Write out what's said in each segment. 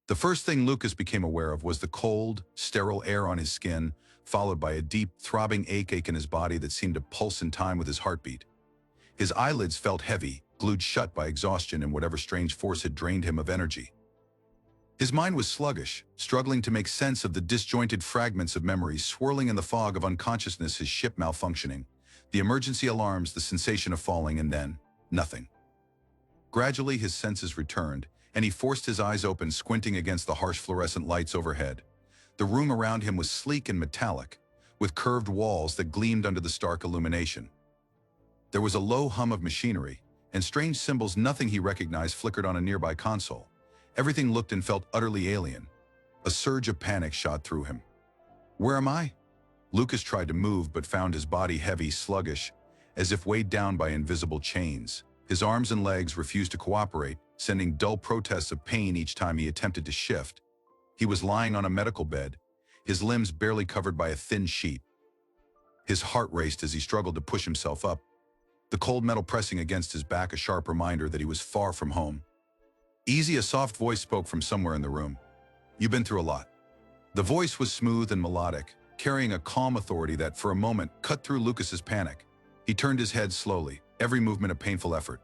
The first thing Lucas became aware of was the cold, sterile air on his skin, followed by a deep, throbbing ache in his body that seemed to pulse in time with his heartbeat. His eyelids felt heavy, glued shut by exhaustion and whatever strange force had drained him of energy. His mind was sluggish, struggling to make sense of the disjointed fragments of memories swirling in the fog of unconsciousness, his ship malfunctioning, the emergency alarms, the sensation of falling, and then nothing. Gradually, his senses returned, and he forced his eyes open, squinting against the harsh fluorescent lights overhead. The room around him was sleek and metallic, with curved walls that gleamed under the stark illumination. There was a low hum of machinery, and strange symbols nothing he recognized flickered on a nearby console. Everything looked and felt utterly alien. A surge of panic shot through him. Where am I? Lucas tried to move but found his body heavy, sluggish, as if weighed down by invisible chains. His arms and legs refused to cooperate, sending dull protests of pain each time he attempted to shift. He was lying on a medical bed, his limbs barely covered by a thin sheet. His heart raced as he struggled to push himself up, the cold metal pressing against his back a sharp reminder that he was far from home. "Easy," a soft voice spoke from somewhere in the room. "You've been through a lot." The voice was smooth and melodic, carrying a calm authority that, for a moment, cut through Lucas's panic. He turned his head slowly, every movement a painful effort.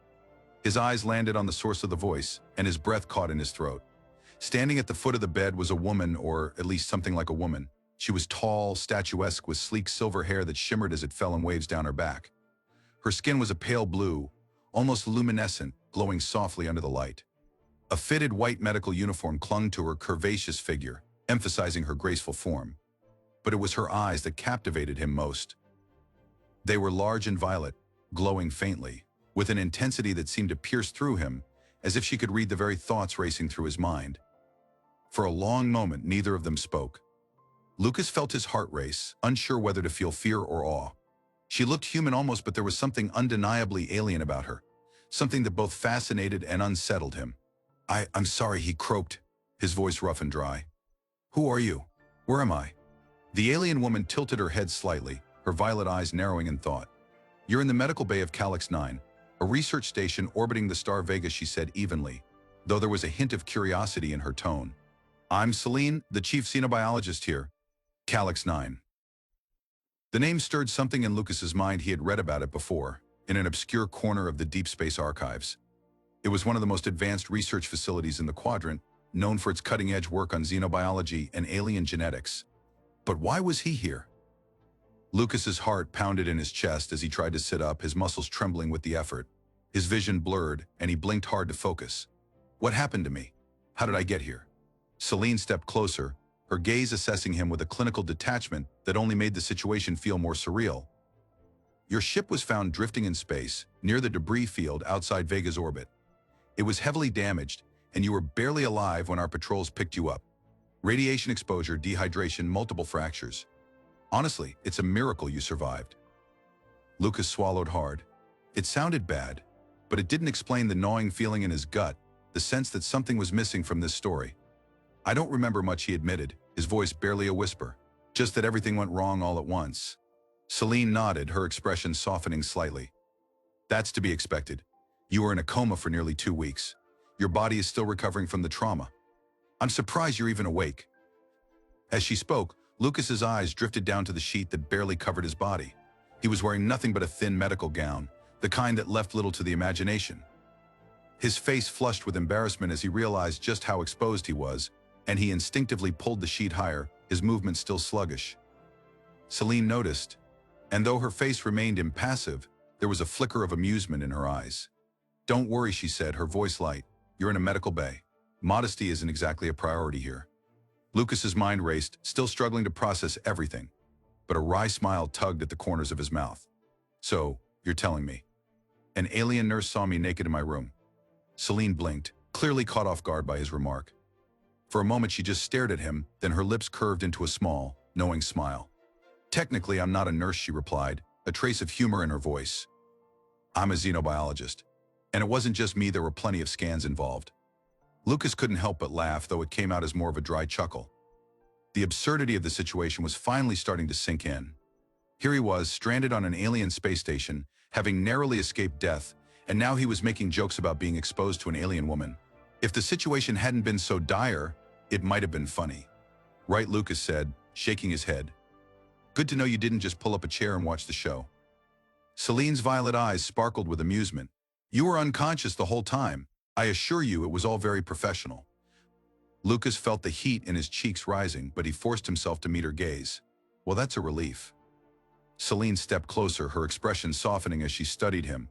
His eyes landed on the source of the voice, and his breath caught in his throat. Standing at the foot of the bed was a woman, or at least something like a woman. She was tall, statuesque, with sleek silver hair that shimmered as it fell in waves down her back. Her skin was a pale blue, almost luminescent, glowing softly under the light. A fitted white medical uniform clung to her curvaceous figure, emphasizing her graceful form. But it was her eyes that captivated him most. They were large and violet, glowing faintly, with an intensity that seemed to pierce through him, as if she could read the very thoughts racing through his mind. For a long moment, neither of them spoke. Lucas felt his heart race, unsure whether to feel fear or awe. She looked human almost, but there was something undeniably alien about her, something that both fascinated and unsettled him. I'm sorry," he croaked, his voice rough and dry. "Who are you? Where am I?" The alien woman tilted her head slightly, her violet eyes narrowing in thought. "You're in the medical bay of Calyx 9, a research station orbiting the star Vega," she said evenly, though there was a hint of curiosity in her tone. "I'm Celine, the chief xenobiologist here. Calyx 9. The name stirred something in Lucas's mind. He had read about it before, in an obscure corner of the Deep Space Archives. It was one of the most advanced research facilities in the quadrant, known for its cutting-edge work on xenobiology and alien genetics. But why was he here? Lucas's heart pounded in his chest as he tried to sit up, his muscles trembling with the effort. His vision blurred, and he blinked hard to focus. What happened to me? How did I get here? Celine stepped closer, her gaze assessing him with a clinical detachment that only made the situation feel more surreal. Your ship was found drifting in space, near the debris field outside Vega's orbit. It was heavily damaged, and you were barely alive when our patrols picked you up. Radiation exposure, dehydration, multiple fractures. Honestly, it's a miracle you survived." Lucas swallowed hard. It sounded bad, but it didn't explain the gnawing feeling in his gut, the sense that something was missing from this story. "I don't remember much," he admitted, his voice barely a whisper. "Just that everything went wrong all at once." Celine nodded, her expression softening slightly. "That's to be expected. You were in a coma for nearly 2 weeks. Your body is still recovering from the trauma. I'm surprised you're even awake." As she spoke, Lucas's eyes drifted down to the sheet that barely covered his body. He was wearing nothing but a thin medical gown, the kind that left little to the imagination. His face flushed with embarrassment as he realized just how exposed he was, and he instinctively pulled the sheet higher, his movement still sluggish. Celine noticed, and though her face remained impassive, there was a flicker of amusement in her eyes. "Don't worry," she said, her voice light. "You're in a medical bay. Modesty isn't exactly a priority here." Lucas's mind raced, still struggling to process everything, but a wry smile tugged at the corners of his mouth. "So, you're telling me an alien nurse saw me naked in my room?" Celine blinked, clearly caught off guard by his remark. For a moment she just stared at him, then her lips curved into a small, knowing smile. "Technically, I'm not a nurse," she replied, a trace of humor in her voice. "I'm a xenobiologist. And it wasn't just me, there were plenty of scans involved." Lucas couldn't help but laugh, though it came out as more of a dry chuckle. The absurdity of the situation was finally starting to sink in. Here he was, stranded on an alien space station, having narrowly escaped death, and now he was making jokes about being exposed to an alien woman. If the situation hadn't been so dire, It might have been funny. Right, Lucas said, shaking his head. Good to know you didn't just pull up a chair and watch the show. Celine's violet eyes sparkled with amusement. You were unconscious the whole time. I assure you it was all very professional. Lucas felt the heat in his cheeks rising, but he forced himself to meet her gaze. Well, that's a relief. Celine stepped closer, her expression softening as she studied him.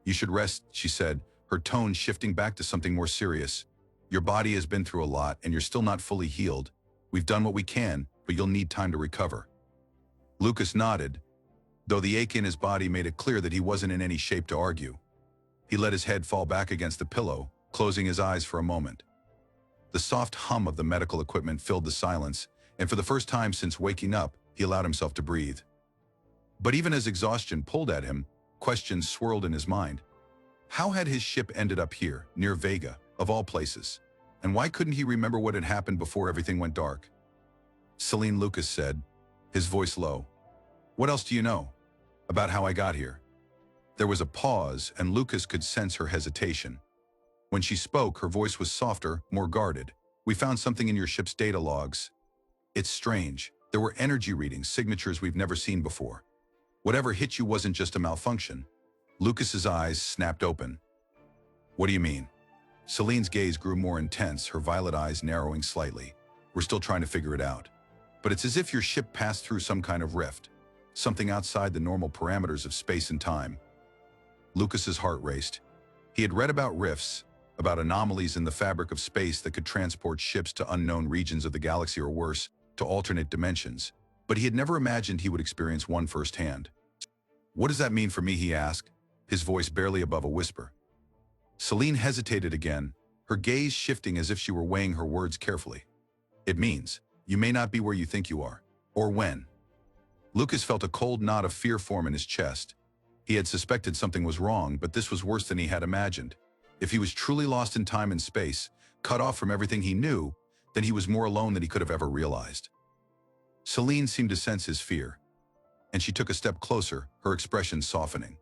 You should rest, she said, her tone shifting back to something more serious. Your body has been through a lot, and you're still not fully healed. We've done what we can, but you'll need time to recover. Lucas nodded, though the ache in his body made it clear that he wasn't in any shape to argue. He let his head fall back against the pillow, closing his eyes for a moment. The soft hum of the medical equipment filled the silence, and for the first time since waking up, he allowed himself to breathe. But even as exhaustion pulled at him, questions swirled in his mind. How had his ship ended up here, near Vega, of all places? And why couldn't he remember what had happened before everything went dark? Celine, Lucas said, his voice low. What else do you know about how I got here? There was a pause, and Lucas could sense her hesitation. When she spoke, her voice was softer, more guarded. We found something in your ship's data logs. It's strange. There were energy readings, signatures we've never seen before. Whatever hit you wasn't just a malfunction. Lucas's eyes snapped open. What do you mean? Celine's gaze grew more intense, her violet eyes narrowing slightly. We're still trying to figure it out. But it's as if your ship passed through some kind of rift, something outside the normal parameters of space and time. Lucas's heart raced. He had read about rifts, about anomalies in the fabric of space that could transport ships to unknown regions of the galaxy or worse, to alternate dimensions, but he had never imagined he would experience one firsthand. What does that mean for me, he asked, his voice barely above a whisper. Celine hesitated again, her gaze shifting as if she were weighing her words carefully. It means, you may not be where you think you are, or when. Lucas felt a cold knot of fear form in his chest. He had suspected something was wrong, but this was worse than he had imagined. If he was truly lost in time and space, cut off from everything he knew, then he was more alone than he could have ever realized. Celine seemed to sense his fear, and she took a step closer, her expression softening.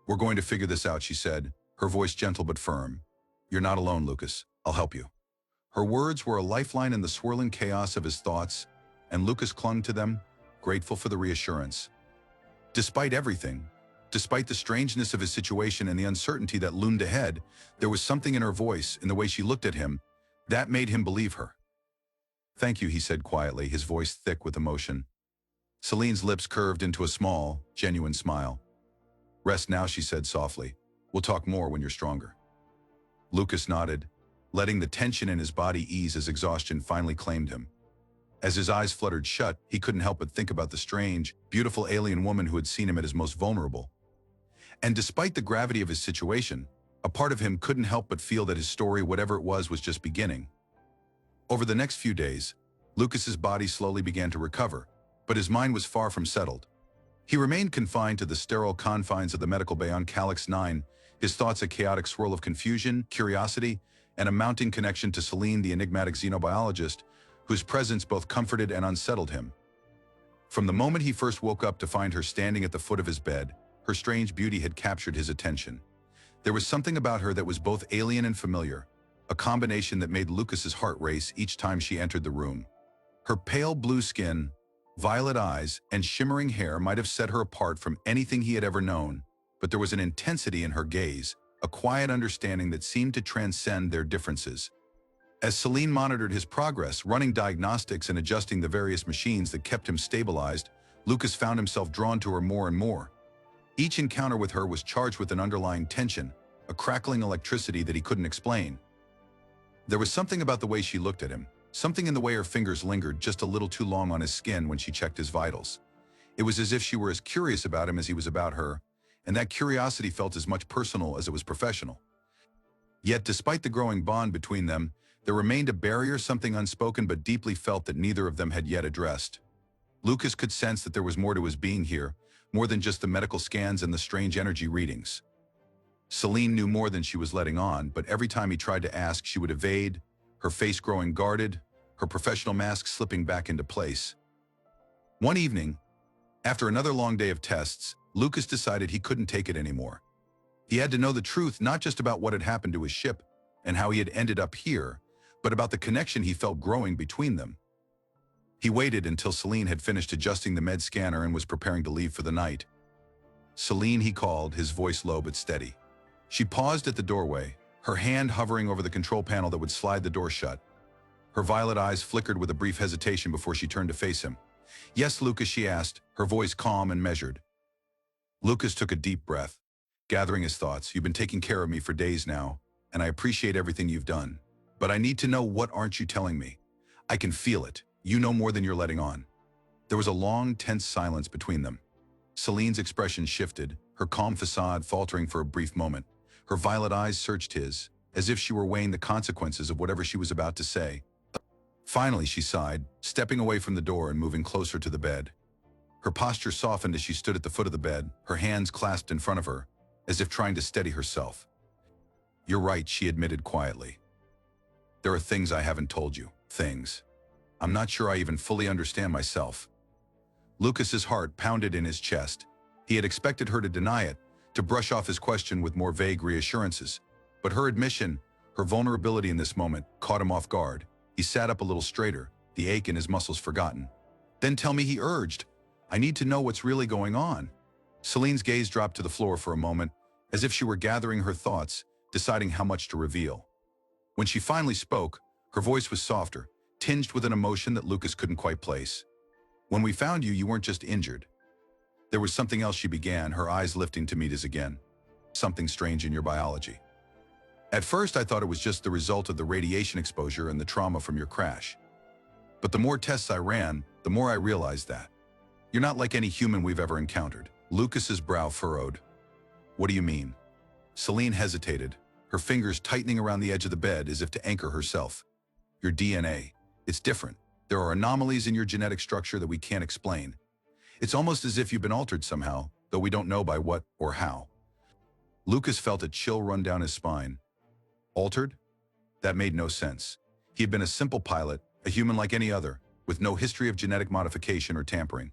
We're going to figure this out, she said, her voice gentle but firm. You're not alone, Lucas. I'll help you. Her words were a lifeline in the swirling chaos of his thoughts, and Lucas clung to them, grateful for the reassurance. Despite everything, despite the strangeness of his situation and the uncertainty that loomed ahead, there was something in her voice, in the way she looked at him, that made him believe her. Thank you, he said quietly, his voice thick with emotion. Celine's lips curved into a small, genuine smile. Rest now, she said softly. We'll talk more when you're stronger. Lucas nodded, letting the tension in his body ease as exhaustion finally claimed him. As his eyes fluttered shut, he couldn't help but think about the strange, beautiful alien woman who had seen him at his most vulnerable. And despite the gravity of his situation, a part of him couldn't help but feel that his story, whatever it was just beginning. Over the next few days, Lucas's body slowly began to recover, but his mind was far from settled. He remained confined to the sterile confines of the medical bay on Calyx 9, his thoughts a chaotic swirl of confusion, curiosity, and a mounting connection to Celine, the enigmatic xenobiologist, whose presence both comforted and unsettled him. From the moment he first woke up to find her standing at the foot of his bed, her strange beauty had captured his attention. There was something about her that was both alien and familiar, a combination that made Lucas's heart race each time she entered the room. Her pale blue skin, violet eyes, and shimmering hair might have set her apart from anything he had ever known, but there was an intensity in her gaze, a quiet understanding that seemed to transcend their differences. As Celine monitored his progress, running diagnostics and adjusting the various machines that kept him stabilized, Lucas found himself drawn to her more and more. Each encounter with her was charged with an underlying tension, a crackling electricity that he couldn't explain. There was something about the way she looked at him, something in the way her fingers lingered just a little too long on his skin when she checked his vitals. It was as if she were as curious about him as he was about her, and that curiosity felt as much personal as it was professional. Yet, despite the growing bond between them, there remained a barrier, something unspoken but deeply felt that neither of them had yet addressed. Lucas could sense that there was more to his being here, more than just the medical scans and the strange energy readings. Celine knew more than she was letting on, but every time he tried to ask, she would evade, her face growing guarded, her professional mask slipping back into place. One evening, after another long day of tests, Lucas decided he couldn't take it anymore. He had to know the truth, not just about what had happened to his ship and how he had ended up here, but about the connection he felt growing between them. He waited until Celine had finished adjusting the med scanner and was preparing to leave for the night. "Celine," he called, his voice low but steady. She paused at the doorway, her hand hovering over the control panel that would slide the door shut. Her violet eyes flickered with a brief hesitation before she turned to face him. "Yes, Lucas," she asked, her voice calm and measured. Lucas took a deep breath, gathering his thoughts. "You've been taking care of me for days now, and I appreciate everything you've done. But I need to know, what aren't you telling me? I can feel it. You know more than you're letting on." There was a long, tense silence between them. Celine's expression shifted, her calm facade faltering for a brief moment. Her violet eyes searched his, as if she were weighing the consequences of whatever she was about to say. Finally, she sighed, stepping away from the door and moving closer to the bed. Her posture softened as she stood at the foot of the bed, her hands clasped in front of her, as if trying to steady herself. "You're right," she admitted quietly. "There are things I haven't told you. Things I'm not sure I even fully understand myself." Lucas's heart pounded in his chest. He had expected her to deny it, to brush off his question with more vague reassurances. But her admission, her vulnerability in this moment, caught him off guard. He sat up a little straighter, the ache in his muscles forgotten. "Then tell me," he urged. "I need to know what's really going on." Celine's gaze dropped to the floor for a moment, as if she were gathering her thoughts, deciding how much to reveal. When she finally spoke, her voice was softer, tinged with an emotion that Lucas couldn't quite place. "When we found you, you weren't just injured. There was something else," she began, her eyes lifting to meet his again. "Something strange in your biology. At first, I thought it was just the result of the radiation exposure and the trauma from your crash. But the more tests I ran, the more I realized that. You're not like any human we've ever encountered." Lucas's brow furrowed. "What do you mean?" Celine hesitated, her fingers tightening around the edge of the bed as if to anchor herself. "Your DNA. It's different. There are anomalies in your genetic structure that we can't explain. It's almost as if you've been altered somehow, though we don't know by what or how." Lucas felt a chill run down his spine. Altered? That made no sense. He had been a simple pilot, a human like any other, with no history of genetic modification or tampering.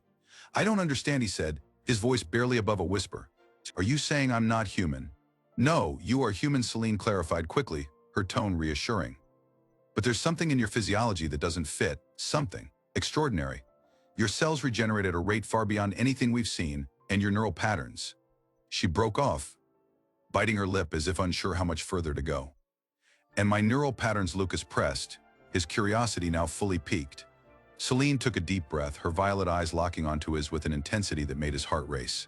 "I don't understand," he said, his voice barely above a whisper. "Are you saying I'm not human?" "No, you are human," Celine clarified quickly, her tone reassuring. "But there's something in your physiology that doesn't fit, something extraordinary. Your cells regenerate at a rate far beyond anything we've seen, and your neural patterns." She broke off, biting her lip as if unsure how much further to go. "And my neural patterns," Lucas pressed, his curiosity now fully piqued. Celine took a deep breath, her violet eyes locking onto his with an intensity that made his heart race.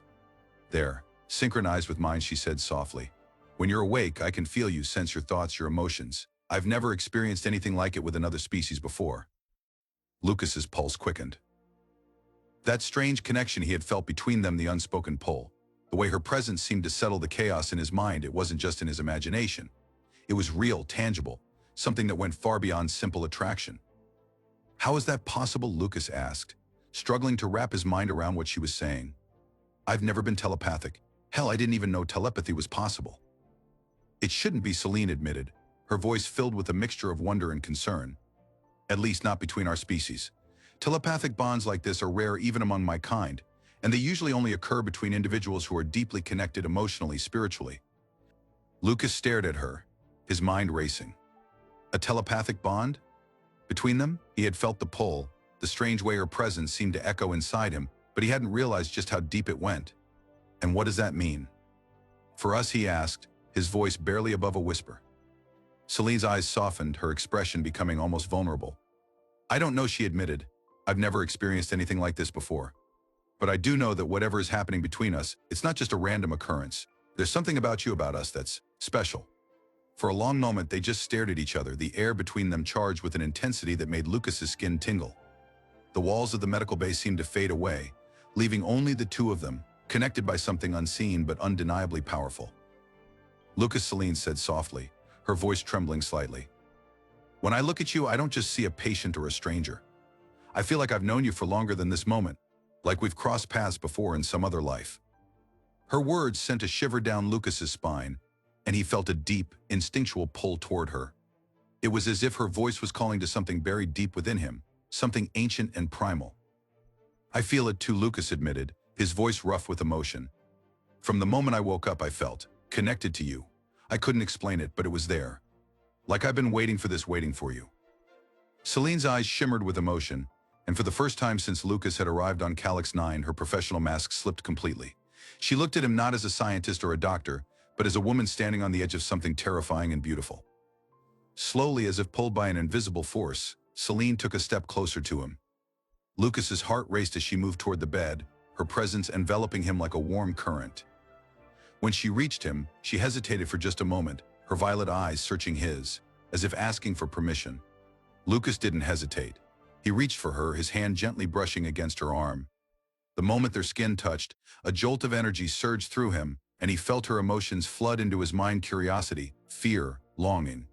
"There, synchronized with mine," she said softly. "When you're awake, I can feel you, sense your thoughts, your emotions. I've never experienced anything like it with another species before." Lucas's pulse quickened. That strange connection he had felt between them, the unspoken pull, the way her presence seemed to settle the chaos in his mind, it wasn't just in his imagination. It was real, tangible, something that went far beyond simple attraction. "How is that possible?" Lucas asked, struggling to wrap his mind around what she was saying. "I've never been telepathic. Hell, I didn't even know telepathy was possible." "It shouldn't be," Celine admitted, her voice filled with a mixture of wonder and concern. "At least not between our species. Telepathic bonds like this are rare even among my kind, and they usually only occur between individuals who are deeply connected emotionally, spiritually." Lucas stared at her, his mind racing. A telepathic bond? Between them, he had felt the pull, the strange way her presence seemed to echo inside him, but he hadn't realized just how deep it went. "And what does that mean for us?" he asked, his voice barely above a whisper. Celine's eyes softened, her expression becoming almost vulnerable. "I don't know," she admitted. "I've never experienced anything like this before. But I do know that whatever is happening between us, it's not just a random occurrence. There's something about you, about us, that's special." For a long moment, they just stared at each other, the air between them charged with an intensity that made Lucas's skin tingle. The walls of the medical bay seemed to fade away, leaving only the two of them, connected by something unseen but undeniably powerful. "Lucas," Celine said softly, her voice trembling slightly. "When I look at you, I don't just see a patient or a stranger. I feel like I've known you for longer than this moment, like we've crossed paths before in some other life." Her words sent a shiver down Lucas's spine, and he felt a deep, instinctual pull toward her. It was as if her voice was calling to something buried deep within him, something ancient and primal. "I feel it too," Lucas admitted, his voice rough with emotion. "From the moment I woke up, I felt connected to you. I couldn't explain it, but it was there. Like I've been waiting for you. Celine's eyes shimmered with emotion, and for the first time since Lucas had arrived on Calyx 9, her professional mask slipped completely. She looked at him not as a scientist or a doctor, but as a woman standing on the edge of something terrifying and beautiful. Slowly, as if pulled by an invisible force, Celine took a step closer to him. Lucas's heart raced as she moved toward the bed, her presence enveloping him like a warm current. When she reached him, she hesitated for just a moment, her violet eyes searching his, as if asking for permission. Lucas didn't hesitate. He reached for her, his hand gently brushing against her arm. The moment their skin touched, a jolt of energy surged through him, and he felt her emotions flood into his mind: curiosity, fear, longing.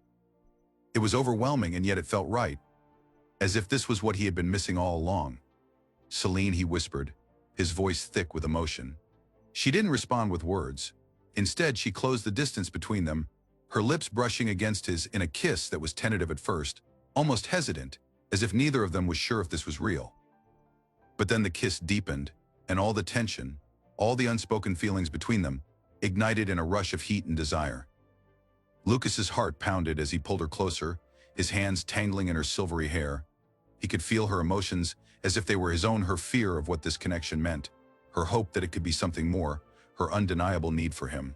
It was overwhelming, and yet it felt right, as if this was what he had been missing all along. "Celine," he whispered, his voice thick with emotion. She didn't respond with words. Instead, she closed the distance between them, her lips brushing against his in a kiss that was tentative at first, almost hesitant, as if neither of them was sure if this was real. But then the kiss deepened, and all the tension, all the unspoken feelings between them, ignited in a rush of heat and desire. Lucas's heart pounded as he pulled her closer, his hands tangling in her silvery hair. He could feel her emotions as if they were his own, her fear of what this connection meant, her hope that it could be something more, her undeniable need for him.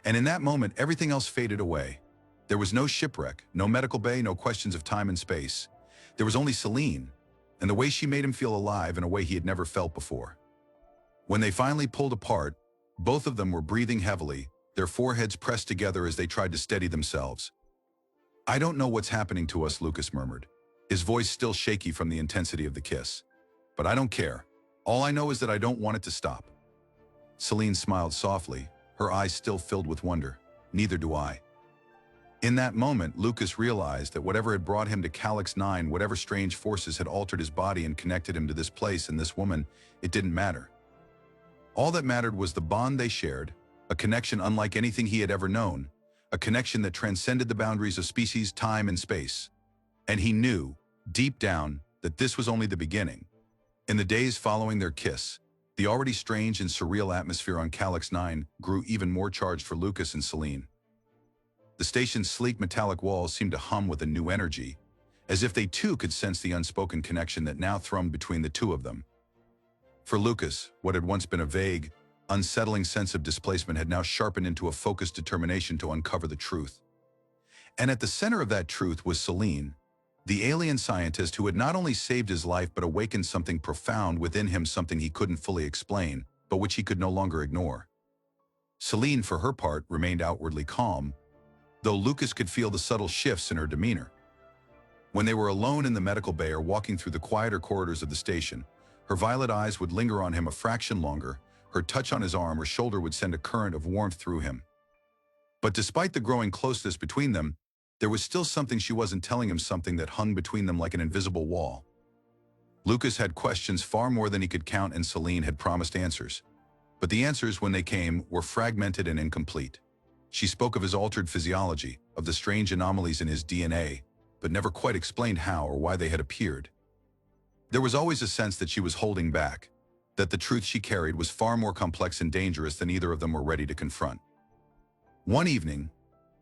And in that moment, everything else faded away. There was no shipwreck, no medical bay, no questions of time and space. There was only Celine, and the way she made him feel alive in a way he had never felt before. When they finally pulled apart, both of them were breathing heavily, their foreheads pressed together as they tried to steady themselves. "I don't know what's happening to us," Lucas murmured, his voice still shaky from the intensity of the kiss. "But I don't care. All I know is that I don't want it to stop." Celine smiled softly, her eyes still filled with wonder. "Neither do I." In that moment, Lucas realized that whatever had brought him to Calyx 9, whatever strange forces had altered his body and connected him to this place and this woman, it didn't matter. All that mattered was the bond they shared, a connection unlike anything he had ever known, a connection that transcended the boundaries of species, time, and space. And he knew, deep down, that this was only the beginning. In the days following their kiss, the already strange and surreal atmosphere on Calyx 9 grew even more charged for Lucas and Celine. The station's sleek metallic walls seemed to hum with a new energy, as if they too could sense the unspoken connection that now thrummed between the two of them. For Lucas, what had once been a vague, unsettling sense of displacement had now sharpened into a focused determination to uncover the truth. And at the center of that truth was Celine, the alien scientist who had not only saved his life but awakened something profound within him, something he couldn't fully explain, but which he could no longer ignore. Celine, for her part, remained outwardly calm, though Lucas could feel the subtle shifts in her demeanor. When they were alone in the medical bay or walking through the quieter corridors of the station, her violet eyes would linger on him a fraction longer, her touch on his arm or shoulder would send a current of warmth through him. But despite the growing closeness between them, there was still something she wasn't telling him, something that hung between them like an invisible wall. Lucas had questions far more than he could count, and Celine had promised answers. But the answers, when they came, were fragmented and incomplete. She spoke of his altered physiology, of the strange anomalies in his DNA, but never quite explained how or why they had appeared. There was always a sense that she was holding back, that the truth she carried was far more complex and dangerous than either of them were ready to confront. One evening,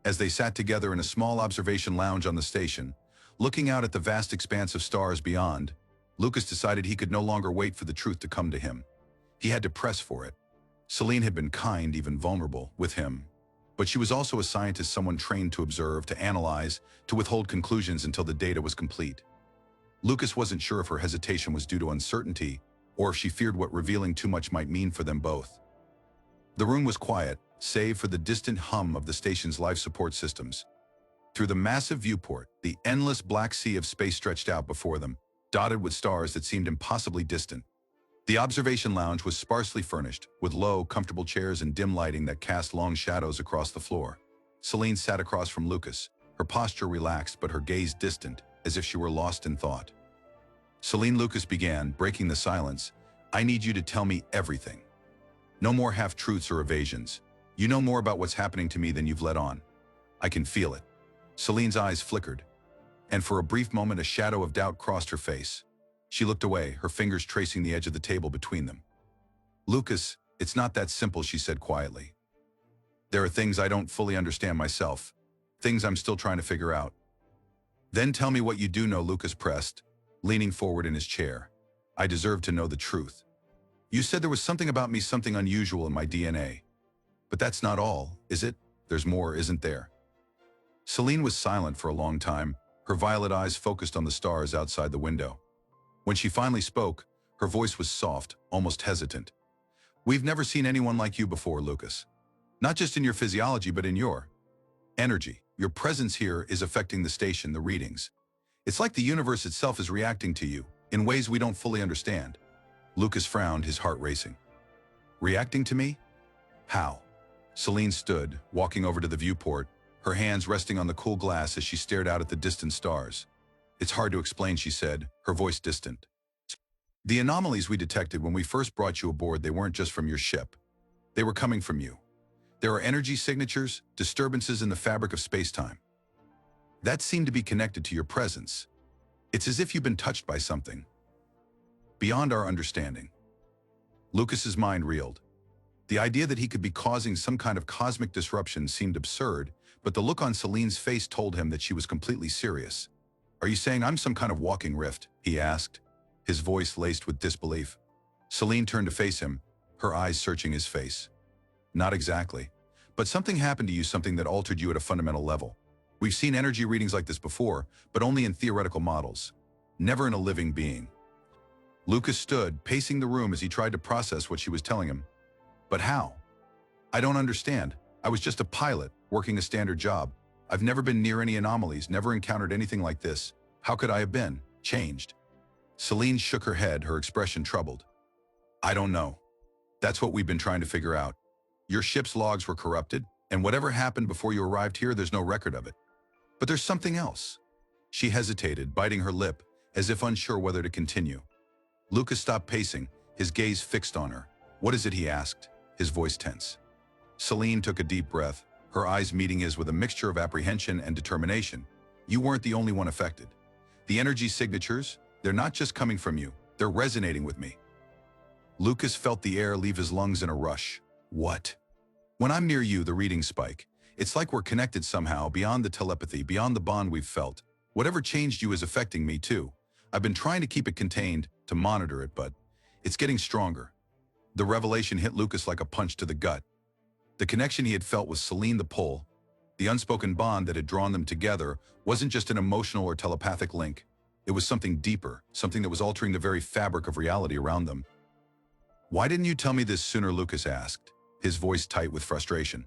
as they sat together in a small observation lounge on the station, looking out at the vast expanse of stars beyond, Lucas decided he could no longer wait for the truth to come to him. He had to press for it. Celine had been kind, even vulnerable, with him. But she was also a scientist, someone trained to observe, to analyze, to withhold conclusions until the data was complete. Lucas wasn't sure if her hesitation was due to uncertainty, or if she feared what revealing too much might mean for them both. The room was quiet, save for the distant hum of the station's life support systems. Through the massive viewport, the endless black sea of space stretched out before them, dotted with stars that seemed impossibly distant. The observation lounge was sparsely furnished, with low, comfortable chairs and dim lighting that cast long shadows across the floor. Celine sat across from Lucas, her posture relaxed but her gaze distant, as if she were lost in thought. "Celine," Lucas began, breaking the silence, "I need you to tell me everything. No more half-truths or evasions. You know more about what's happening to me than you've let on. I can feel it." Celine's eyes flickered, and for a brief moment a shadow of doubt crossed her face. She looked away, her fingers tracing the edge of the table between them. "Lucas, it's not that simple," she said quietly. "There are things I don't fully understand myself, Things I'm still trying to figure out. Then tell me what you do know, Lucas pressed, leaning forward in his chair. I deserve to know the truth. You said there was something about me, something unusual in my DNA. But that's not all, is it? There's more, isn't there? Celine was silent for a long time, her violet eyes focused on the stars outside the window. When she finally spoke, her voice was soft, almost hesitant. We've never seen anyone like you before, Lucas. Not just in your physiology, but in your energy. Your presence here is affecting the station, the readings. It's like the universe itself is reacting to you, in ways we don't fully understand. Lucas frowned, his heart racing. Reacting to me? How? Celine stood, walking over to the viewport, her hands resting on the cool glass as she stared out at the distant stars. It's hard to explain, she said, her voice distant. The anomalies we detected when we first brought you aboard, they weren't just from your ship. They were coming from you. There are energy signatures, disturbances in the fabric of space-time. That seemed to be connected to your presence. It's as if you've been touched by something beyond our understanding. Lucas's mind reeled. The idea that he could be causing some kind of cosmic disruption seemed absurd, but the look on Celine's face told him that she was completely serious. Are you saying I'm some kind of walking rift? He asked, his voice laced with disbelief. Celine turned to face him, her eyes searching his face. Not exactly. But something happened to you, something that altered you at a fundamental level. We've seen energy readings like this before, but only in theoretical models. Never in a living being. Lucas stood, pacing the room as he tried to process what she was telling him. But how? I don't understand. I was just a pilot, working a standard job. I've never been near any anomalies, never encountered anything like this. How could I have been changed? Celine shook her head, her expression troubled. I don't know. That's what we've been trying to figure out. Your ship's logs were corrupted, and whatever happened before you arrived here, there's no record of it. But there's something else. She hesitated, biting her lip, as if unsure whether to continue. Lucas stopped pacing, his gaze fixed on her. What is it, he asked, his voice tense. Celine took a deep breath, her eyes meeting his with a mixture of apprehension and determination. You weren't the only one affected. The energy signatures, they're not just coming from you, they're resonating with me. Lucas felt the air leave his lungs in a rush. What? When I'm near you, the readings spike. It's like we're connected somehow, beyond the telepathy, beyond the bond we've felt. Whatever changed you is affecting me too. I've been trying to keep it contained, to monitor it, but it's getting stronger. The revelation hit Lucas like a punch to the gut. The connection he had felt with Celine, the pull, the unspoken bond that had drawn them together, wasn't just an emotional or telepathic link. It was something deeper, something that was altering the very fabric of reality around them. Why didn't you tell me this sooner? Lucas asked, his voice tight with frustration.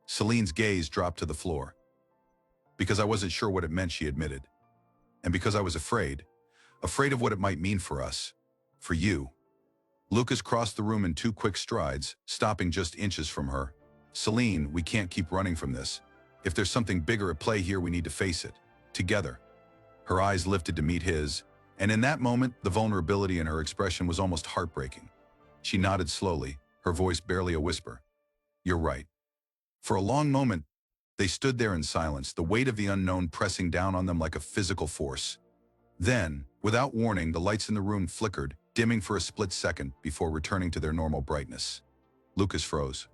Celine's gaze dropped to the floor. Because I wasn't sure what it meant, she admitted. And because I was afraid of what it might mean for us, for you. Lucas crossed the room in 2 quick strides, stopping just inches from her. Celine, we can't keep running from this. If there's something bigger at play here, we need to face it. Together. Her eyes lifted to meet his, and in that moment, the vulnerability in her expression was almost heartbreaking. She nodded slowly, her voice barely a whisper. You're right. For a long moment, they stood there in silence, the weight of the unknown pressing down on them like a physical force. Then, without warning, the lights in the room flickered, dimming for a split second before returning to their normal brightness. Lucas froze.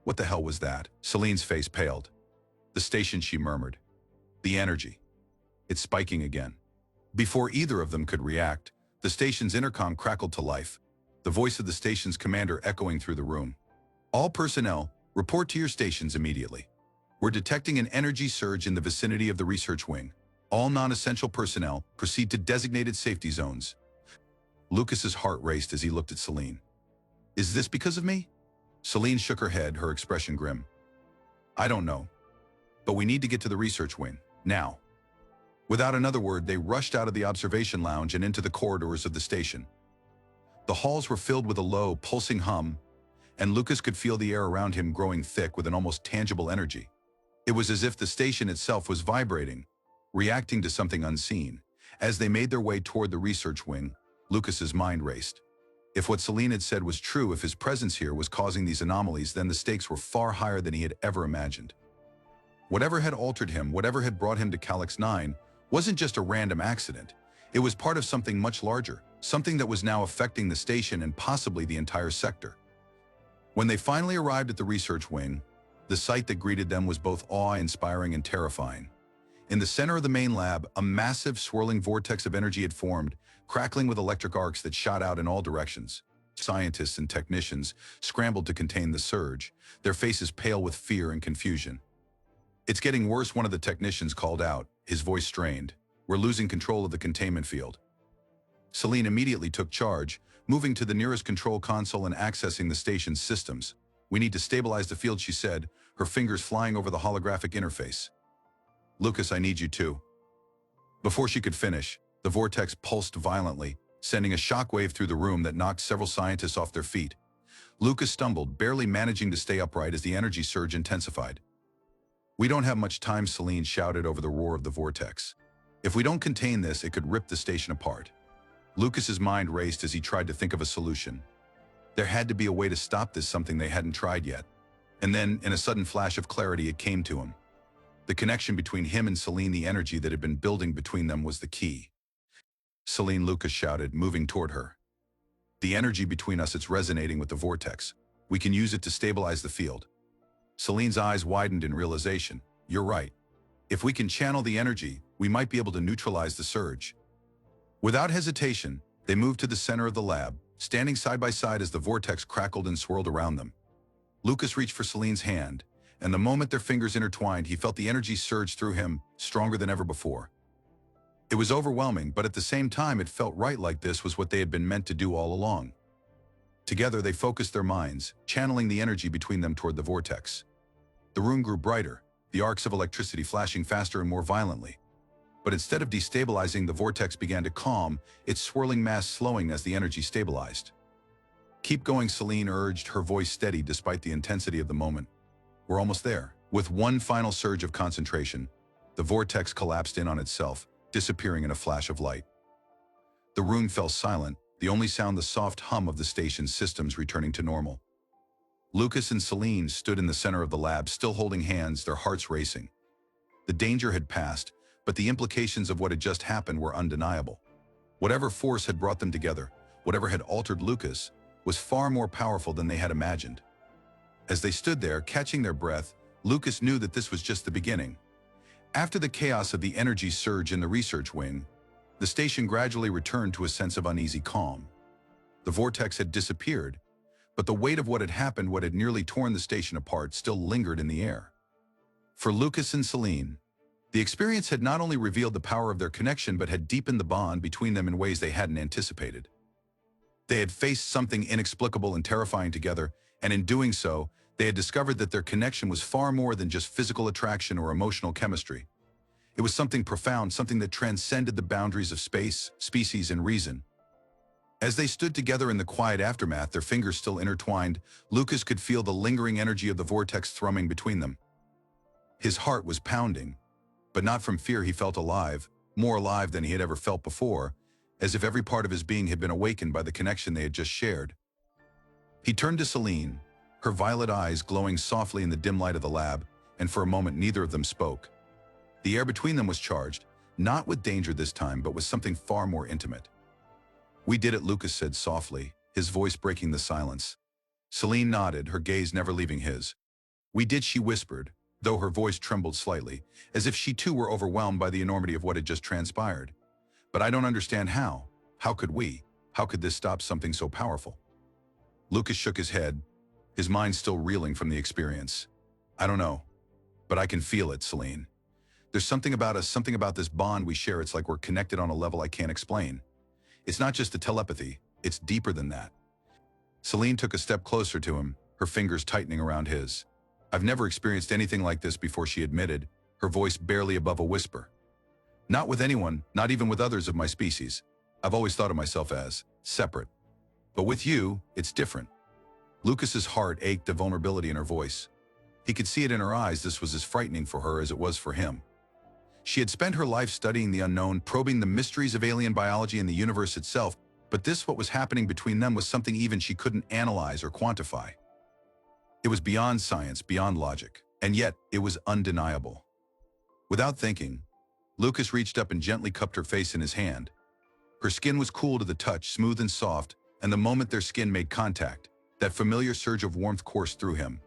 What the hell was that? Celine's face paled. The station, she murmured. The energy. It's spiking again. Before either of them could react, the station's intercom crackled to life, the voice of the station's commander echoing through the room. All personnel, report to your stations immediately. We're detecting an energy surge in the vicinity of the research wing. All non-essential personnel proceed to designated safety zones. Lucas's heart raced as he looked at Celine. Is this because of me? Celine shook her head, her expression grim. I don't know. But we need to get to the research wing, now. Without another word, they rushed out of the observation lounge and into the corridors of the station. The halls were filled with a low, pulsing hum, and Lucas could feel the air around him growing thick with an almost tangible energy. It was as if the station itself was vibrating, reacting to something unseen. As they made their way toward the research wing, Lucas's mind raced. If what Celine had said was true, if his presence here was causing these anomalies, then the stakes were far higher than he had ever imagined. Whatever had altered him, whatever had brought him to Calyx 9, wasn't just a random accident. It was part of something much larger, something that was now affecting the station and possibly the entire sector. When they finally arrived at the research wing, The sight that greeted them was both awe-inspiring and terrifying. In the center of the main lab, a massive swirling vortex of energy had formed, crackling with electric arcs that shot out in all directions. Scientists and technicians scrambled to contain the surge, their faces pale with fear and confusion. "It's getting worse," one of the technicians called out, his voice strained. "We're losing control of the containment field." Celine immediately took charge, moving to the nearest control console and accessing the station's systems. "We need to stabilize the field," she said, her fingers flying over the holographic interface. "Lucas, I need you too." Before she could finish, the vortex pulsed violently, sending a shockwave through the room that knocked several scientists off their feet. Lucas stumbled, barely managing to stay upright as the energy surge intensified. "We don't have much time," Celine shouted over the roar of the vortex. "If we don't contain this, it could rip the station apart." Lucas's mind raced as he tried to think of a solution. There had to be a way to stop this, something they hadn't tried yet. And then, in a sudden flash of clarity, it came to him. The connection between him and Celine, the energy that had been building between them, was the key. "Celine," Lucas shouted, moving toward her. "The energy between us, it's resonating with the vortex. We can use it to stabilize the field." Celine's eyes widened in realization. "You're right. If we can channel the energy, we might be able to neutralize the surge." Without hesitation, they moved to the center of the lab, standing side by side as the vortex crackled and swirled around them. Lucas reached for Celine's hand, and the moment their fingers intertwined, he felt the energy surge through him, stronger than ever before. It was overwhelming, but at the same time it felt right, like this was what they had been meant to do all along. Together they focused their minds, channeling the energy between them toward the vortex. The room grew brighter, the arcs of electricity flashing faster and more violently. But instead of destabilizing, the vortex began to calm, its swirling mass slowing as the energy stabilized. "Keep going," Celine urged, her voice steady despite the intensity of the moment. "We're almost there." With one final surge of concentration, the vortex collapsed in on itself, disappearing in a flash of light. The room fell silent, the only sound the soft hum of the station's systems returning to normal. Lucas and Celine stood in the center of the lab, still holding hands, their hearts racing. The danger had passed, but the implications of what had just happened were undeniable. Whatever force had brought them together, whatever had altered Lucas, was far more powerful than they had imagined. As they stood there, catching their breath, Lucas knew that this was just the beginning. After the chaos of the energy surge in the research wing, the station gradually returned to a sense of uneasy calm. The vortex had disappeared, but the weight of what had happened, what had nearly torn the station apart, still lingered in the air. For Lucas and Celine, the experience had not only revealed the power of their connection, but had deepened the bond between them in ways they hadn't anticipated. They had faced something inexplicable and terrifying together, and in doing so, they had discovered that their connection was far more than just physical attraction or emotional chemistry. It was something profound, something that transcended the boundaries of space, species, and reason. As they stood together in the quiet aftermath, their fingers still intertwined, Lucas could feel the lingering energy of the vortex thrumming between them. His heart was pounding, but not from fear. He felt alive, more alive than he had ever felt before, as if every part of his being had been awakened by the connection they had just shared. He turned to Celine, her violet eyes glowing softly in the dim light of the lab, and for a moment neither of them spoke. The air between them was charged, not with danger this time, but with something far more intimate. "We did it," Lucas said softly, his voice breaking the silence. Celine nodded, her gaze never leaving his. "We did," she whispered, though her voice trembled slightly, as if she too were overwhelmed by the enormity of what had just transpired. "But I don't understand how. How could we? How could this stop something so powerful?" Lucas shook his head, his mind still reeling from the experience. "I don't know, but I can feel it, Celine. There's something about us, something about this bond we share. It's like we're connected on a level I can't explain. It's not just a telepathy, it's deeper than that." Celine took a step closer to him, her fingers tightening around his. "I've never experienced anything like this before," she admitted, her voice barely above a whisper. "Not with anyone, not even with others of my species. I've always thought of myself as separate. But with you, it's different." Lucas's heart ached, the vulnerability in her voice. He could see it in her eyes. This was as frightening for her as it was for him. She had spent her life studying the unknown, probing the mysteries of alien biology and the universe itself, but this, what was happening between them, was something even she couldn't analyze or quantify. It was beyond science, beyond logic, and yet it was undeniable. Without thinking, Lucas reached up and gently cupped her face in his hand. Her skin was cool to the touch, smooth and soft, and the moment their skin made contact, that familiar surge of warmth coursed through him.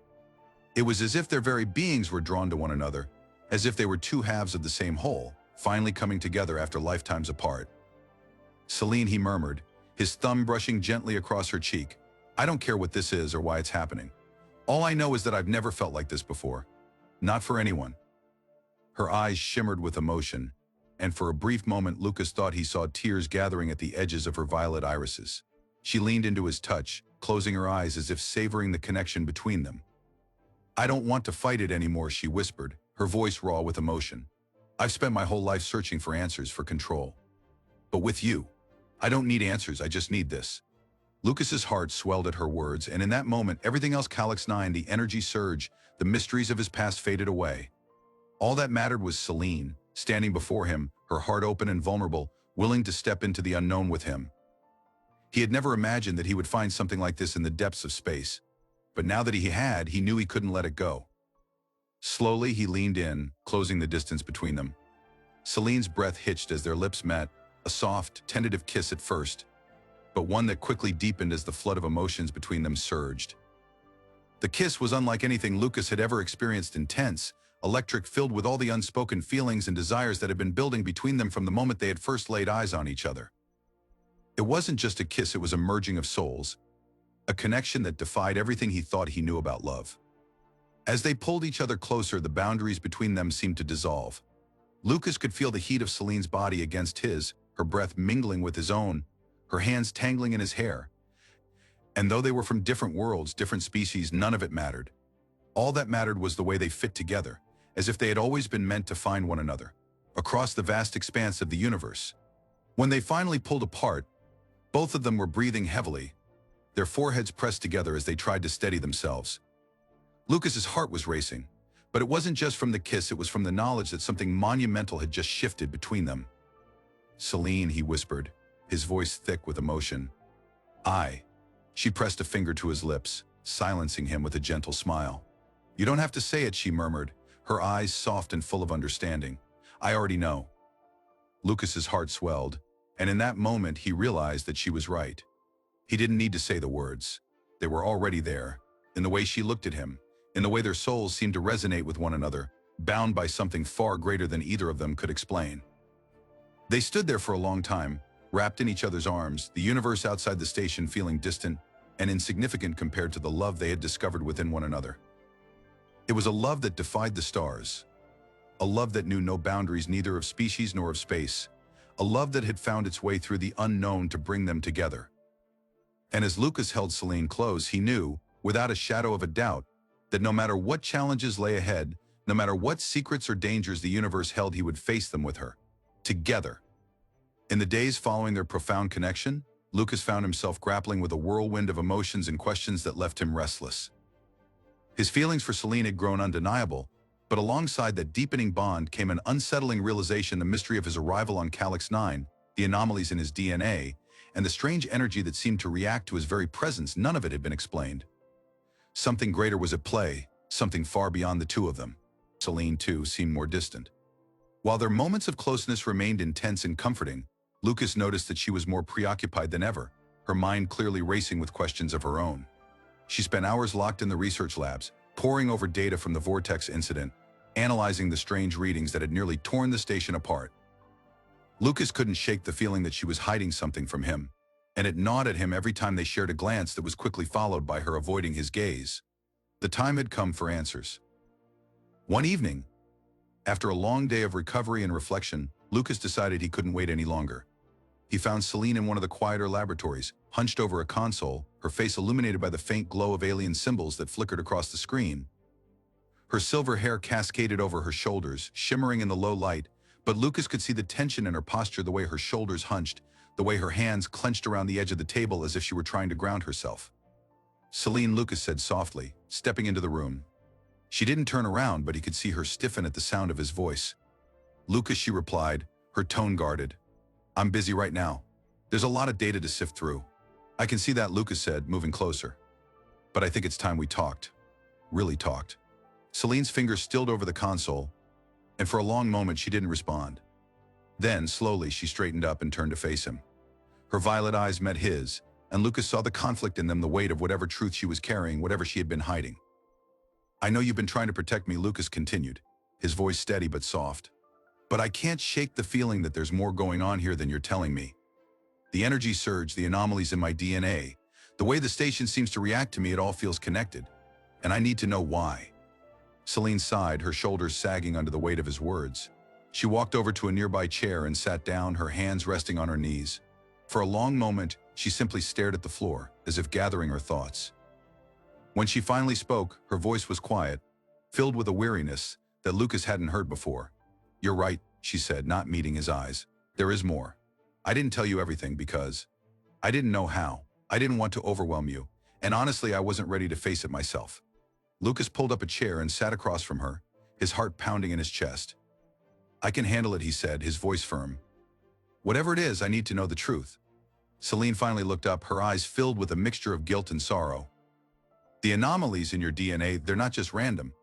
It was as if their very beings were drawn to one another, as if they were two halves of the same whole, finally coming together after lifetimes apart. "Celine," he murmured, his thumb brushing gently across her cheek. "I don't care what this is or why it's happening. All I know is that I've never felt like this before. Not for anyone." Her eyes shimmered with emotion, and for a brief moment Lucas thought he saw tears gathering at the edges of her violet irises. She leaned into his touch, closing her eyes as if savoring the connection between them. "I don't want to fight it anymore," she whispered, her voice raw with emotion. "I've spent my whole life searching for answers, for control. But with you, I don't need answers, I just need this." Lucas's heart swelled at her words, and in that moment, everything else Calyx 9, the energy surge, the mysteries of his past faded away. All that mattered was Celine, standing before him, her heart open and vulnerable, willing to step into the unknown with him. He had never imagined that he would find something like this in the depths of space. But now that he had, he knew he couldn't let it go. Slowly, he leaned in, closing the distance between them. Celine's breath hitched as their lips met, a soft, tentative kiss at first, but one that quickly deepened as the flood of emotions between them surged. The kiss was unlike anything Lucas had ever experienced, intense, electric, filled with all the unspoken feelings and desires that had been building between them from the moment they had first laid eyes on each other. It wasn't just a kiss, it was a merging of souls, a connection that defied everything he thought he knew about love. As they pulled each other closer, the boundaries between them seemed to dissolve. Lucas could feel the heat of Celine's body against his, her breath mingling with his own, her hands tangling in his hair. And though they were from different worlds, different species, none of it mattered. All that mattered was the way they fit together, as if they had always been meant to find one another, across the vast expanse of the universe. When they finally pulled apart, both of them were breathing heavily, their foreheads pressed together as they tried to steady themselves. Lucas's heart was racing, but it wasn't just from the kiss, it was from the knowledge that something monumental had just shifted between them. "Celine," he whispered, his voice thick with emotion. She pressed a finger to his lips, silencing him with a gentle smile. "You don't have to say it," she murmured, her eyes soft and full of understanding. "I already know." Lucas's heart swelled, and in that moment he realized that she was right. He didn't need to say the words. They were already there, in the way she looked at him, in the way their souls seemed to resonate with one another, bound by something far greater than either of them could explain. They stood there for a long time, wrapped in each other's arms, the universe outside the station feeling distant and insignificant compared to the love they had discovered within one another. It was a love that defied the stars, a love that knew no boundaries, neither of species nor of space, a love that had found its way through the unknown to bring them together. And as Lucas held Celine close, he knew, without a shadow of a doubt, that no matter what challenges lay ahead, no matter what secrets or dangers the universe held, he would face them with her, together. In the days following their profound connection, Lucas found himself grappling with a whirlwind of emotions and questions that left him restless. His feelings for Celine had grown undeniable, but alongside that deepening bond came an unsettling realization: the mystery of his arrival on Calyx 9, the anomalies in his DNA, and the strange energy that seemed to react to his very presence. None of it had been explained. Something greater was at play, something far beyond the two of them. Celine, too, seemed more distant. While their moments of closeness remained intense and comforting, Lucas noticed that she was more preoccupied than ever, her mind clearly racing with questions of her own. She spent hours locked in the research labs, poring over data from the Vortex incident, analyzing the strange readings that had nearly torn the station apart. Lucas couldn't shake the feeling that she was hiding something from him, and it gnawed at him every time they shared a glance that was quickly followed by her avoiding his gaze. The time had come for answers. One evening, after a long day of recovery and reflection, Lucas decided he couldn't wait any longer. He found Celine in one of the quieter laboratories, hunched over a console, her face illuminated by the faint glow of alien symbols that flickered across the screen. Her silver hair cascaded over her shoulders, shimmering in the low light, but Lucas could see the tension in her posture, the way her shoulders hunched, the way her hands clenched around the edge of the table as if she were trying to ground herself. "Celine," Lucas said softly, stepping into the room. She didn't turn around, but he could see her stiffen at the sound of his voice. "Lucas," she replied, her tone guarded. "I'm busy right now. There's a lot of data to sift through." "I can see that," Lucas said, moving closer. "But I think it's time we talked. Really talked." Celine's fingers stilled over the console, and for a long moment she didn't respond. Then, slowly, she straightened up and turned to face him. Her violet eyes met his, and Lucas saw the conflict in them, the weight of whatever truth she was carrying, whatever she had been hiding. I know you've been trying to protect me, Lucas continued, his voice steady but soft. But I can't shake the feeling that there's more going on here than you're telling me. The energy surge, the anomalies in my DNA, the way the station seems to react to me, it all feels connected. And I need to know why. Celine sighed, her shoulders sagging under the weight of his words. She walked over to a nearby chair and sat down, her hands resting on her knees. For a long moment, she simply stared at the floor, as if gathering her thoughts. When she finally spoke, her voice was quiet, filled with a weariness that Lucas hadn't heard before. "You're right," she said, not meeting his eyes. "There is more. I didn't tell you everything because I didn't know how. I didn't want to overwhelm you, and honestly, I wasn't ready to face it myself." Lucas pulled up a chair and sat across from her, his heart pounding in his chest. "I can handle it," he said, his voice firm. "Whatever it is, I need to know the truth." Celine finally looked up, her eyes filled with a mixture of guilt and sorrow. "The anomalies in your DNA, they're not just random.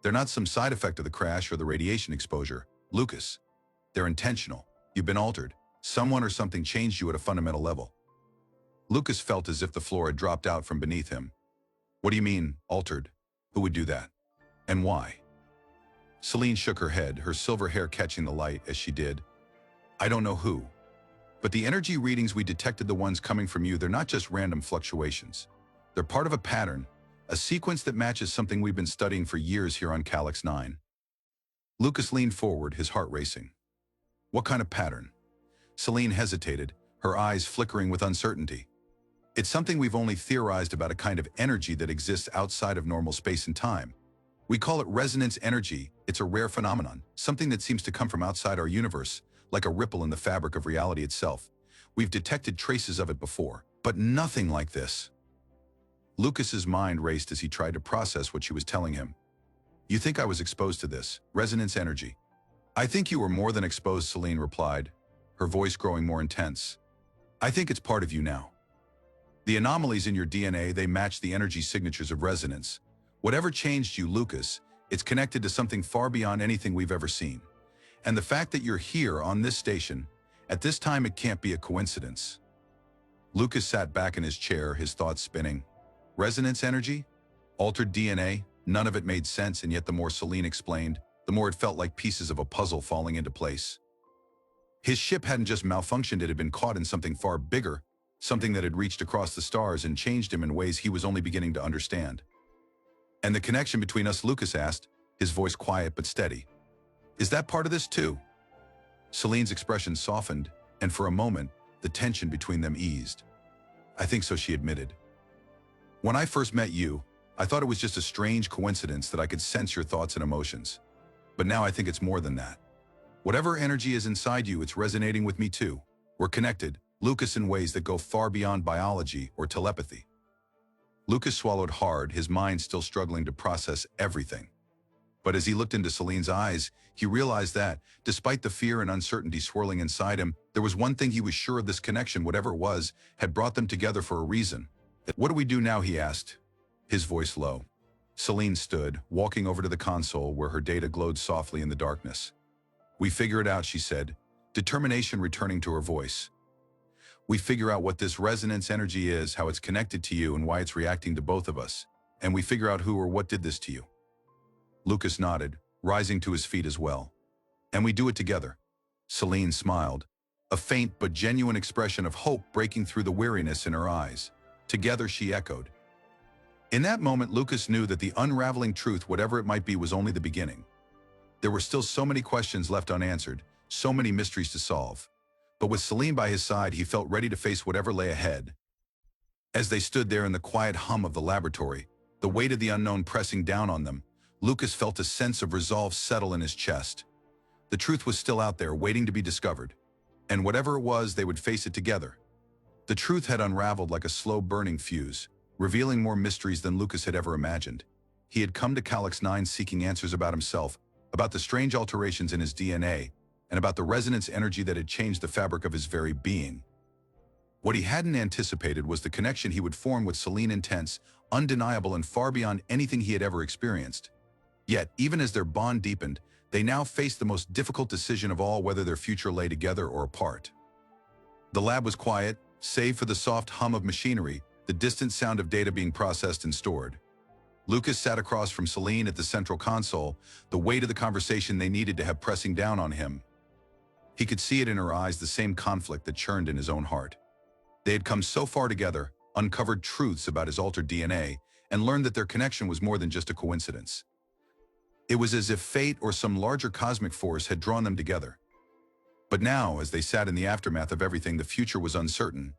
They're not some side effect of the crash or the radiation exposure, Lucas. They're intentional. You've been altered. Someone or something changed you at a fundamental level." Lucas felt as if the floor had dropped out from beneath him. "What do you mean, altered? Who would do that? And why?" Celine shook her head, her silver hair catching the light as she did. "I don't know who. But the energy readings we detected, the ones coming from you, they're not just random fluctuations. They're part of a pattern, a sequence that matches something we've been studying for years here on Calyx 9. Lucas leaned forward, his heart racing. "What kind of pattern?" Celine hesitated, her eyes flickering with uncertainty. "It's something we've only theorized about, a kind of energy that exists outside of normal space and time. We call it resonance energy. It's a rare phenomenon, something that seems to come from outside our universe, like a ripple in the fabric of reality itself. We've detected traces of it before, but nothing like this." Lucas's mind raced as he tried to process what she was telling him. "You think I was exposed to this resonance energy?" "I think you were more than exposed," Celine replied, her voice growing more intense. "I think it's part of you now. The anomalies in your DNA, they match the energy signatures of resonance. Whatever changed you, Lucas, it's connected to something far beyond anything we've ever seen. And the fact that you're here on this station, at this time, it can't be a coincidence." Lucas sat back in his chair, his thoughts spinning. Resonance energy? Altered DNA? None of it made sense, and yet the more Celine explained, the more it felt like pieces of a puzzle falling into place. His ship hadn't just malfunctioned, it had been caught in something far bigger, something that had reached across the stars and changed him in ways he was only beginning to understand. "And the connection between us?" Lucas asked, his voice quiet but steady. "Is that part of this too?" Celine's expression softened, and for a moment, the tension between them eased. "I think so," she admitted. "When I first met you, I thought it was just a strange coincidence that I could sense your thoughts and emotions. But now I think it's more than that. Whatever energy is inside you, it's resonating with me too. We're connected, Lucas, in ways that go far beyond biology or telepathy." Lucas swallowed hard, his mind still struggling to process everything. But as he looked into Celine's eyes, he realized that, despite the fear and uncertainty swirling inside him, there was one thing he was sure of: this connection, whatever it was, had brought them together for a reason. "What do we do now?" he asked, his voice low. Celine stood, walking over to the console where her data glowed softly in the darkness. "We figure it out," she said, determination returning to her voice. "We figure out what this resonance energy is, how it's connected to you, and why it's reacting to both of us. And we figure out who or what did this to you." Lucas nodded, rising to his feet as well. "And we do it together." Celine smiled, a faint but genuine expression of hope breaking through the weariness in her eyes. "Together," she echoed. In that moment, Lucas knew that the unraveling truth, whatever it might be, was only the beginning. There were still so many questions left unanswered, so many mysteries to solve. But with Celine by his side, he felt ready to face whatever lay ahead. As they stood there in the quiet hum of the laboratory, the weight of the unknown pressing down on them, Lucas felt a sense of resolve settle in his chest. The truth was still out there, waiting to be discovered. And whatever it was, they would face it together. The truth had unraveled like a slow-burning fuse, revealing more mysteries than Lucas had ever imagined. He had come to Calyx 9 seeking answers about himself, about the strange alterations in his DNA, and about the resonance energy that had changed the fabric of his very being. What he hadn't anticipated was the connection he would form with Celine, intense, undeniable, and far beyond anything he had ever experienced. Yet, even as their bond deepened, they now faced the most difficult decision of all: whether their future lay together or apart. The lab was quiet, save for the soft hum of machinery, the distant sound of data being processed and stored. Lucas sat across from Celine at the central console, the weight of the conversation they needed to have pressing down on him. He could see it in her eyes, the same conflict that churned in his own heart. They had come so far together, uncovered truths about his altered DNA, and learned that their connection was more than just a coincidence. It was as if fate or some larger cosmic force had drawn them together. But now, as they sat in the aftermath of everything, the future was uncertain.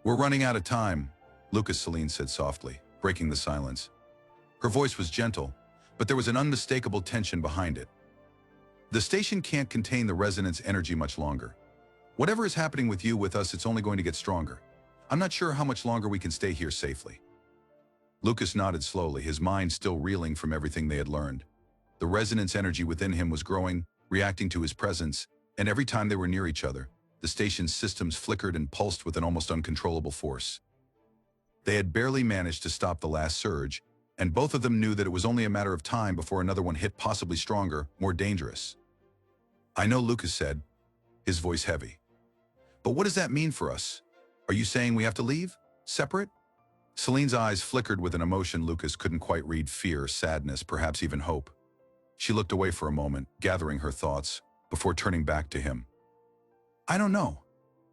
"We're running out of time," Lucas Celine said softly, breaking the silence. Her voice was gentle, but there was an unmistakable tension behind it. "The station can't contain the resonance energy much longer. Whatever is happening with you, with us, it's only going to get stronger. I'm not sure how much longer we can stay here safely." Lucas nodded slowly, his mind still reeling from everything they had learned. The resonance energy within him was growing, reacting to his presence, and every time they were near each other, the station's systems flickered and pulsed with an almost uncontrollable force. They had barely managed to stop the last surge, and both of them knew that it was only a matter of time before another one hit, possibly stronger, more dangerous. "I know," Lucas said, his voice heavy. "But what does that mean for us? Are you saying we have to leave? Separate?" Celine's eyes flickered with an emotion Lucas couldn't quite read: fear, sadness, perhaps even hope. She looked away for a moment, gathering her thoughts, before turning back to him. "I don't know.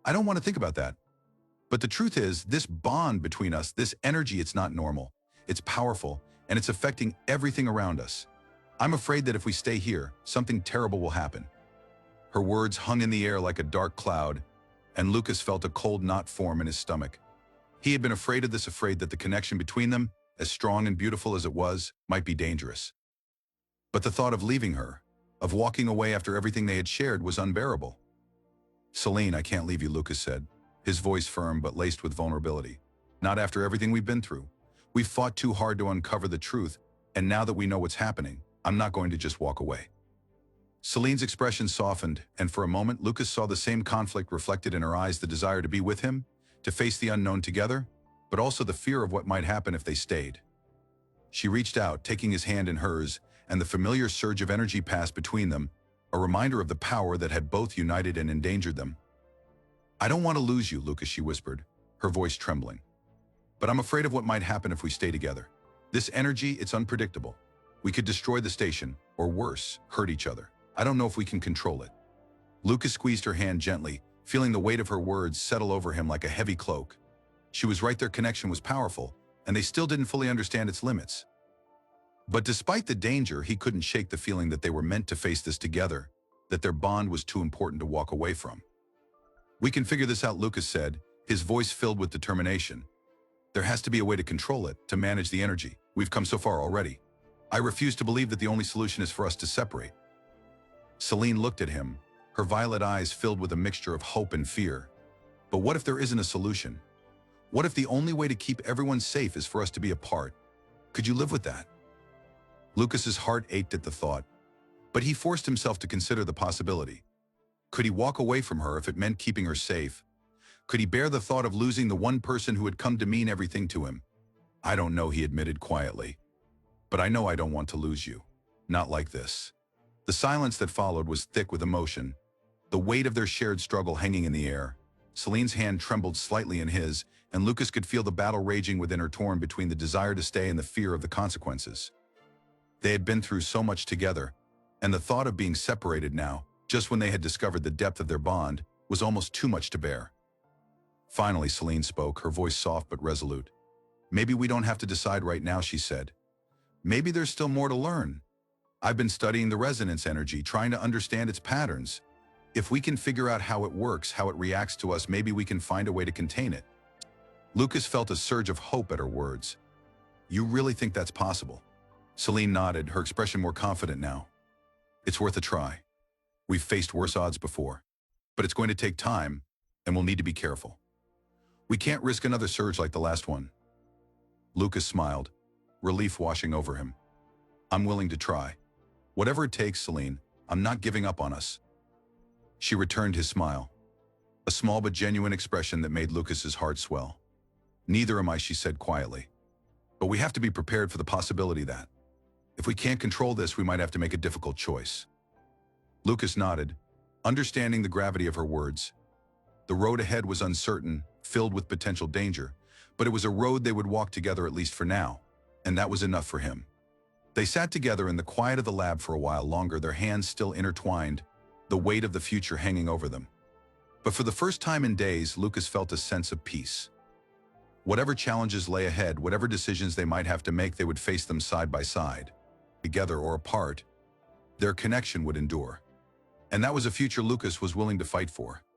I don't want to think about that. But the truth is, this bond between us, this energy, it's not normal. It's powerful, and it's affecting everything around us. I'm afraid that if we stay here, something terrible will happen." Her words hung in the air like a dark cloud, and Lucas felt a cold knot form in his stomach. He had been afraid of this, afraid that the connection between them, as strong and beautiful as it was, might be dangerous. But the thought of leaving her, of walking away after everything they had shared, was unbearable. "Celine, I can't leave you," Lucas said, his voice firm but laced with vulnerability. "Not after everything we've been through. We've fought too hard to uncover the truth, and now that we know what's happening, I'm not going to just walk away." Celine's expression softened, and for a moment Lucas saw the same conflict reflected in her eyes: the desire to be with him, to face the unknown together, but also the fear of what might happen if they stayed. She reached out, taking his hand in hers, and the familiar surge of energy passed between them, a reminder of the power that had both united and endangered them. "I don't want to lose you, Lucas," she whispered, her voice trembling. "But I'm afraid of what might happen if we stay together. This energy, it's unpredictable. We could destroy the station, or worse, hurt each other. I don't know if we can control it." Lucas squeezed her hand gently, feeling the weight of her words settle over him like a heavy cloak. She was right, their connection was powerful, and they still didn't fully understand its limits. But despite the danger, he couldn't shake the feeling that they were meant to face this together, that their bond was too important to walk away from. "We can figure this out," Lucas said, his voice filled with determination. "There has to be a way to control it, to manage the energy. We've come so far already. I refuse to believe that the only solution is for us to separate." Celine looked at him, her violet eyes filled with a mixture of hope and fear. "But what if there isn't a solution? What if the only way to keep everyone safe is for us to be apart? Could you live with that?" Lucas's heart ached at the thought, but he forced himself to consider the possibility. Could he walk away from her if it meant keeping her safe? Could he bear the thought of losing the one person who had come to mean everything to him? "I don't know," he admitted quietly. "But I know I don't want to lose you. Not like this." The silence that followed was thick with emotion, the weight of their shared struggle hanging in the air. Celine's hand trembled slightly in his, and Lucas could feel the battle raging within her, torn between the desire to stay and the fear of the consequences. They had been through so much together, and the thought of being separated now, just when they had discovered the depth of their bond, was almost too much to bear. Finally, Celine spoke, her voice soft but resolute. "Maybe we don't have to decide right now," she said. "Maybe there's still more to learn. I've been studying the resonance energy, trying to understand its patterns. If we can figure out how it works, how it reacts to us, maybe we can find a way to contain it." Lucas felt a surge of hope at her words. "You really think that's possible?" Celine nodded, her expression more confident now. "It's worth a try. We've faced worse odds before. But it's going to take time, and we'll need to be careful. We can't risk another surge like the last one." Lucas smiled, relief washing over him. "I'm willing to try. Whatever it takes, Celine, I'm not giving up on us." She returned his smile, a small but genuine expression that made Lucas's heart swell. "Neither am I," she said quietly. "But we have to be prepared for the possibility that, if we can't control this, we might have to make a difficult choice." Lucas nodded, understanding the gravity of her words. The road ahead was uncertain, filled with potential danger, but it was a road they would walk together, at least for now. and that was enough for him. They sat together in the quiet of the lab for a while longer, their hands still intertwined, the weight of the future hanging over them. But for the first time in days, Lucas felt a sense of peace. Whatever challenges lay ahead, whatever decisions they might have to make, they would face them side by side. Together or apart, their connection would endure. And that was a future Lucas was willing to fight for.